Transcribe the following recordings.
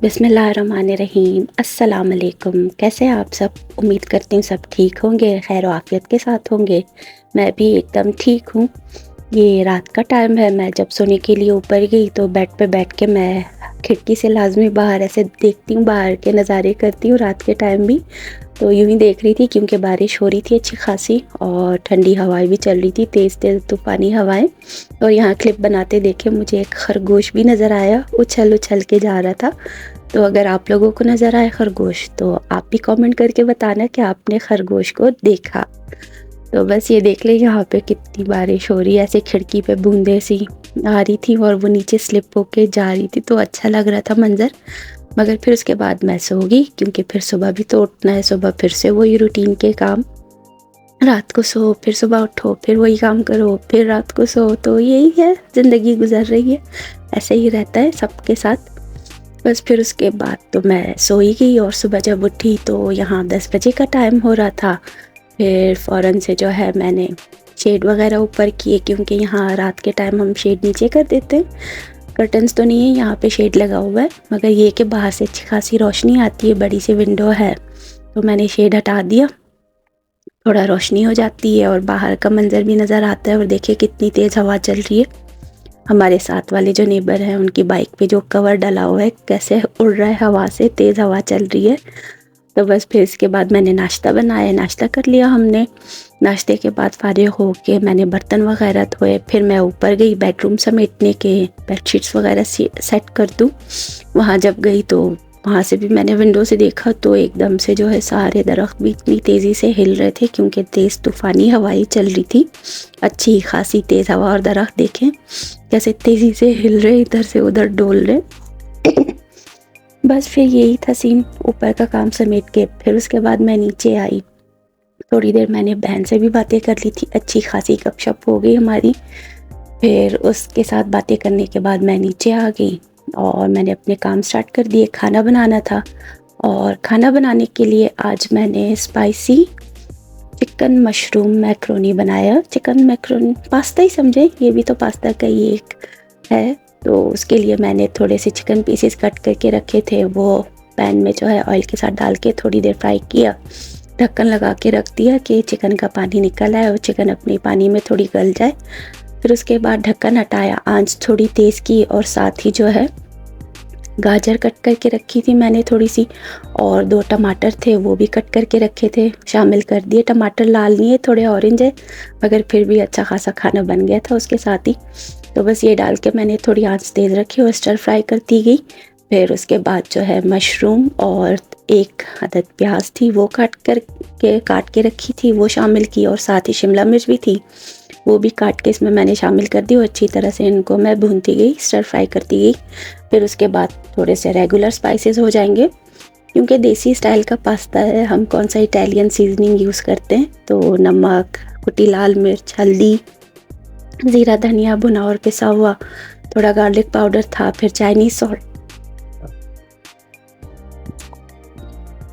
बिस्मिल्लाहिर्रहमानिर्रहीम। अस्सलाम वालेकुम। कैसे हैं आप सब? उम्मीद करती हूँ सब ठीक होंगे, खैर आफियत के साथ होंगे। मैं भी एकदम ठीक हूँ। ये रात का टाइम है, मैं जब सोने के लिए ऊपर गई तो बेड पे बैठ के मैं खिड़की से लाजमी बाहर ऐसे देखती हूँ, बाहर के नज़ारे करती हूँ रात के टाइम भी। तो यूँ ही देख रही थी क्योंकि बारिश हो रही थी अच्छी खासी और ठंडी हवाएं भी चल रही थी, तेज़ तेज़ तूफ़ानी हवाएं। और यहाँ क्लिप बनाते देखे मुझे एक खरगोश भी नज़र आया, उछल उछल के जा रहा था। तो अगर आप लोगों को नज़र आए खरगोश तो आप भी कमेंट करके बताना कि आपने खरगोश को देखा। तो बस ये देख ले यहाँ पे कितनी बारिश हो रही है, ऐसे खिड़की पे बूंदे सी आ रही थी और वो नीचे स्लिप होके जा रही थी, तो अच्छा लग रहा था मंज़र। मगर फिर उसके बाद मैं सो गई क्योंकि फिर सुबह भी तो उठना है, सुबह फिर से वही रूटीन के काम। रात को सो फिर सुबह उठो, फिर वही काम करो, फिर रात को सो, तो यही है, ज़िंदगी गुजर रही है, ऐसे ही रहता है सबके साथ। बस फिर उसके बाद तो मैं सो ही गई और सुबह जब उठी तो यहाँ 10 बजे का टाइम हो रहा था। फिर फ़ौरन से जो है मैंने शेड वगैरह ऊपर किए क्योंकि यहाँ रात के टाइम हम शेड नीचे कर देते हैं। कर्टन्स तो नहीं है, यहाँ पे शेड लगा हुआ है, मगर ये कि बाहर से अच्छी खासी रोशनी आती है, बड़ी सी विंडो है, तो मैंने शेड हटा दिया। थोड़ा रोशनी हो जाती है और बाहर का मंजर भी नज़र आता है। और देखिए कितनी तेज़ हवा चल रही है। हमारे साथ वाले जो नेबर हैं उनकी बाइक पे जो कवर डला हुआ है कैसे उड़ रहा है हवा से, तेज़ हवा चल रही है। तो बस फिर इसके बाद मैंने नाश्ता बनाया, नाश्ता कर लिया हमने। नाश्ते के बाद फारिग हो के मैंने बर्तन वगैरह धोए, फिर मैं ऊपर गई बेडरूम समेटने के, बेडशीट्स वगैरह सेट कर दूँ। वहाँ जब गई तो वहाँ से भी मैंने विंडो से देखा तो एकदम से जो है सारे दरख्त भी इतनी तेज़ी से हिल रहे थे क्योंकि तेज़ तूफ़ानी हवाएं चल रही थी, अच्छी खासी तेज़ हवा। और दरख्त देखें कैसे तेज़ी से हिल रहे, इधर से उधर डोल रहे। बस फिर यही था सीन, ऊपर का काम समेट के फिर उसके बाद मैं नीचे आई। थोड़ी देर मैंने बहन से भी बातें कर ली थी, अच्छी खासी गपशप हो गई हमारी। फिर उसके साथ बातें करने के बाद मैं नीचे आ गई और मैंने अपने काम स्टार्ट कर दिए। खाना बनाना था और खाना बनाने के लिए आज मैंने स्पाइसी चिकन मशरूम मैक्रोनी बनाया। चिकन मैक्रोनी पास्ता ही समझे, ये भी तो पास्ता का ही एक है। तो उसके लिए मैंने थोड़े से चिकन पीसेस कट करके रखे थे, वो पैन में जो है ऑयल के साथ डाल के थोड़ी देर फ्राई किया, ढक्कन लगा के रख दिया कि चिकन का पानी निकल आए और चिकन अपने पानी में थोड़ी गल जाए। फिर उसके बाद ढक्कन हटाया, आंच थोड़ी तेज़ की और साथ ही जो है गाजर कट करके रखी थी मैंने थोड़ी सी, और 2 टमाटर थे वो भी कट करके रखे थे, शामिल कर दिए। टमाटर लाल नहीं है, थोड़े ऑरेंज है, मगर फिर भी अच्छा खासा खाना बन गया था उसके साथ ही। तो बस ये डाल के मैंने थोड़ी आंच तेज़ रखी और स्टर फ्राई करती गई। फिर उसके बाद जो है मशरूम और 1 अदद प्याज थी वो काट के रखी थी, वो शामिल की, और साथ ही शिमला मिर्च भी थी, वो भी काट के इसमें मैंने शामिल कर दी और अच्छी तरह से इनको मैं भूनती गई, स्टर फ्राई करती गई। फिर उसके बाद थोड़े से रेगुलर स्पाइसेस हो जाएंगे क्योंकि देसी स्टाइल का पास्ता है, हम कौन सा इटालियन सीजनिंग यूज़ करते हैं। तो नमक, कुटी लाल मिर्च, हल्दी, ज़ीरा धनिया भुना और पिसा हुआ, थोड़ा गार्लिक पाउडर था, फिर चाइनीज़ सॉल्ट,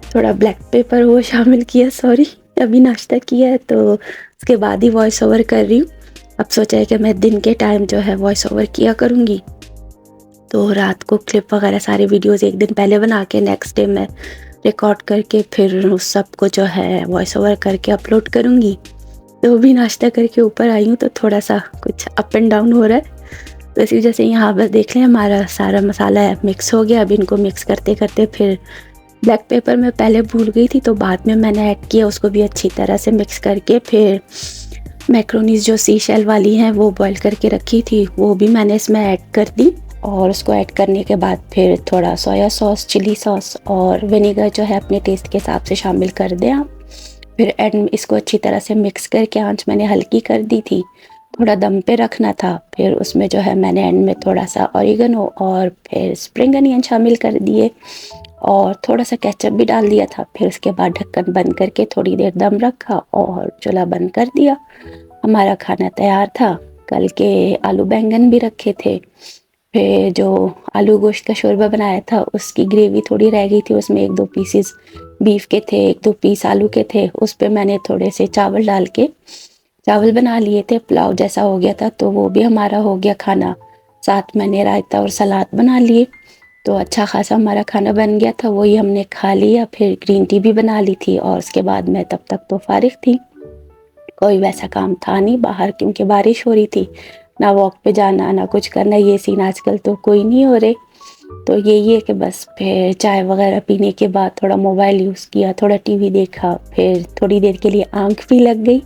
थोड़ा ब्लैक पेपर वो शामिल किया। सॉरी, अभी नाश्ता किया है तो उसके बाद ही वॉइस ओवर कर रही हूँ। अब सोचा है कि मैं दिन के टाइम जो है वॉइस ओवर किया करूँगी, तो रात को क्लिप वगैरह सारे वीडियोस एक दिन पहले बना के नेक्स्ट डे मैं रिकॉर्ड करके फिर उस सब को जो है वॉइस ओवर करके अपलोड करूँगी। तो भी नाश्ता करके ऊपर आई हूँ तो थोड़ा सा कुछ अप एंड डाउन हो रहा है, तो इसी वजह से यहाँ बस देख लें हमारा सारा मसाला है मिक्स हो गया। अब इनको मिक्स करते करते फिर ब्लैक पेपर मैं पहले भूल गई थी तो बाद में मैंने ऐड किया, उसको भी अच्छी तरह से मिक्स करके फिर मैक्रोनीज जो सी शेल वाली हैं वो बॉईल करके रखी थी वो भी मैंने इसमें ऐड कर दी। और उसको ऐड करने के बाद फिर थोड़ा सोया सॉस, चिली सॉस और विनेगर जो है अपने टेस्ट के हिसाब से शामिल कर दें आप। फिर एंड इसको अच्छी तरह से मिक्स करके आंच मैंने हल्की कर दी थी, थोड़ा दम पे रखना था। फिर उसमें जो है मैंने एंड में थोड़ा सा ऑरिगेनो और फिर स्प्रिंग अनियन शामिल कर दिए और थोड़ा सा केचप भी डाल दिया था। फिर उसके बाद ढक्कन बंद करके थोड़ी देर दम रखा और चूल्हा बंद कर दिया। हमारा खाना तैयार था। कल के आलू बैंगन भी रखे थे, फिर जो आलू गोश्त का शोरबा बनाया था उसकी ग्रेवी थोड़ी रह गई थी, उसमें 1-2 पीसेस बीफ के थे, 1-2 पीस आलू के थे, उस पे मैंने थोड़े से चावल डाल के चावल बना लिए थे, पुलाव जैसा हो गया था, तो वो भी हमारा हो गया खाना। साथ मैंने रायता और सलाद बना लिए। तो अच्छा ख़ासा हमारा खाना बन गया था, वही हमने खा लिया, फिर ग्रीन टी भी बना ली थी और उसके बाद मैं तब तक तो फ़ारिग थी। कोई वैसा काम था नहीं बाहर, क्योंकि बारिश हो रही थी, ना वॉक पे जाना, ना कुछ करना, ये सीन आजकल तो कोई नहीं हो रहे। तो यही है कि बस फिर चाय वग़ैरह पीने के बाद थोड़ा मोबाइल यूज़ किया, थोड़ा टीवी देखा, फिर थोड़ी देर के लिए आँख भी लग गई।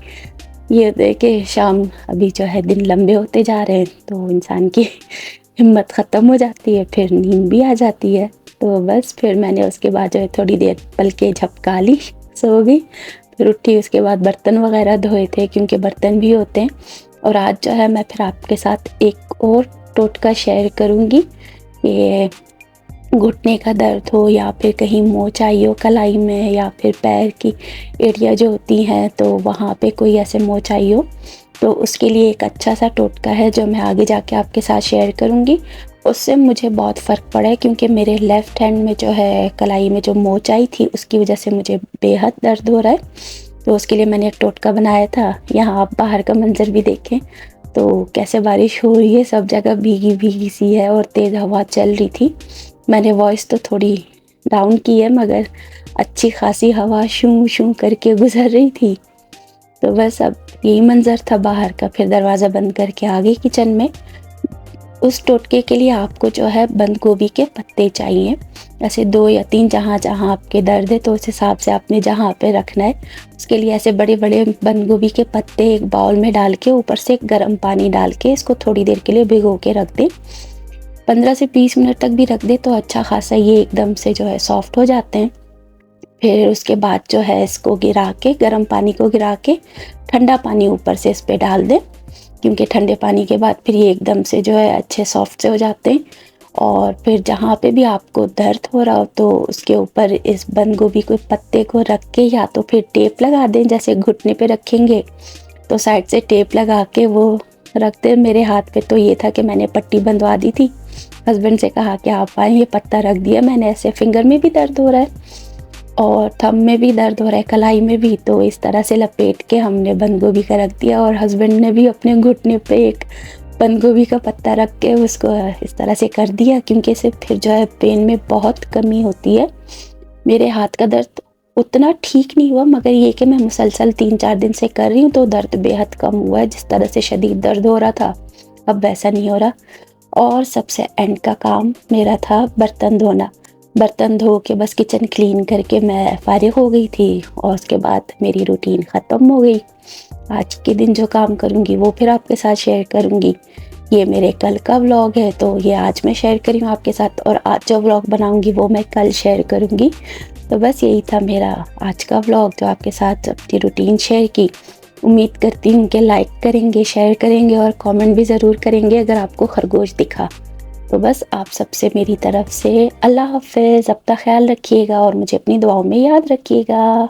ये होता है कि शाम अभी जो है दिन लंबे होते जा रहे हैं, तो इंसान की हिम्मत ख़त्म हो जाती है, फिर नींद भी आ जाती है। तो बस फिर मैंने उसके बाद जो है थोड़ी देर पलकें झपका ली, सो गई। फिर उठी, उसके बाद बर्तन वग़ैरह धोए थे, क्योंकि बर्तन भी होते हैं। और आज जो है मैं फिर आपके साथ एक और टोटका शेयर करूँगी। ये घुटने का दर्द हो या फिर कहीं मोच आई हो कलाई में, या फिर पैर की एड़ियाँ जो होती हैं तो वहाँ पे कोई ऐसे मोच आई हो, तो उसके लिए एक अच्छा सा टोटका है जो मैं आगे जाके आपके साथ शेयर करूँगी। उससे मुझे बहुत फ़र्क पड़ा है, क्योंकि मेरे लेफ़्ट हैंड में जो है कलाई में जो मोच आई थी उसकी वजह से मुझे बेहद दर्द हो रहा है। तो उसके लिए मैंने एक टोटका बनाया था। यहाँ आप बाहर का मंज़र भी देखें तो कैसे बारिश हो रही है, सब जगह भीगी-भीगी सी है और तेज़ हवा चल रही थी। मैंने वॉइस तो थोड़ी डाउन की है, मगर अच्छी खासी हवा शू-शू करके गुज़र रही थी। तो बस अब यही मंज़र था बाहर का, फिर दरवाज़ा बंद करके आ गई किचन में। उस टोटके के लिए आपको जो है बंद गोभी के पत्ते चाहिए, ऐसे 2 या 3, जहाँ-जहाँ आपके दर्द है तो उस हिसाब से आपने जहाँ पे रखना है। उसके लिए ऐसे बड़े-बड़े बंद गोभी के पत्ते एक बाउल में डाल के ऊपर से गर्म पानी डाल के इसको थोड़ी देर के लिए भिगो के रख दें। 15 से 20 मिनट तक भी रख दें तो अच्छा खासा ये एकदम से जो है सॉफ्ट हो जाते हैं। फिर उसके बाद जो है इसको गिरा के, गर्म पानी को गिरा के ठंडा पानी ऊपर से इस पे डाल दें, क्योंकि ठंडे पानी के बाद फिर ये एकदम से जो है अच्छे सॉफ्ट से हो जाते हैं। और फिर जहाँ पे भी आपको दर्द हो रहा हो तो उसके ऊपर इस बंद गोभी के पत्ते को रख के या तो फिर टेप लगा दें, जैसे घुटने पे रखेंगे तो साइड से टेप लगा के वो रख दें। मेरे हाथ पे तो ये था कि मैंने पट्टी बंधवा दी थी, हस्बैंड से कहा कि आप आएँ, ये पत्ता रख दिया मैंने, ऐसे फिंगर में भी दर्द हो रहा है और थंब में भी दर्द हो रहा है, कलाई में भी, तो इस तरह से लपेट के हमने बंद गोभी का रख दिया। और हस्बैंड ने भी अपने घुटने पे एक बंद गोभी का पत्ता रख के उसको इस तरह से कर दिया, क्योंकि इससे फिर जो है पेन में बहुत कमी होती है। मेरे हाथ का दर्द उतना ठीक नहीं हुआ, मगर ये कि मैं मुसलसल 3-4 दिन से कर रही हूँ तो दर्द बेहद कम हुआ है। जिस तरह से शदीद दर्द हो रहा था अब वैसा नहीं हो रहा। और सबसे एंड का काम मेरा था बर्तन धोना। बर्तन धो के बस किचन क्लीन करके मैं फ़ारिग हो गई थी और उसके बाद मेरी रूटीन ख़त्म हो गई। आज के दिन जो काम करूँगी वो फिर आपके साथ शेयर करूँगी। ये मेरे कल का व्लॉग है तो ये आज मैं शेयर करी हूँ आपके साथ, और आज जो व्लॉग बनाऊँगी वो मैं कल शेयर करूँगी। तो बस यही था मेरा आज का व्लॉग, जो आपके साथ अपनी रूटीन शेयर की। उम्मीद करती हूँ कि लाइक करेंगे, शेयर करेंगे और कमेंट भी ज़रूर करेंगे अगर आपको खरगोश दिखा। तो बस आप सबसे मेरी तरफ से अल्लाह हाफ़िज़, अपना ख़्याल रखिएगा और मुझे अपनी दुआओं में याद रखिएगा।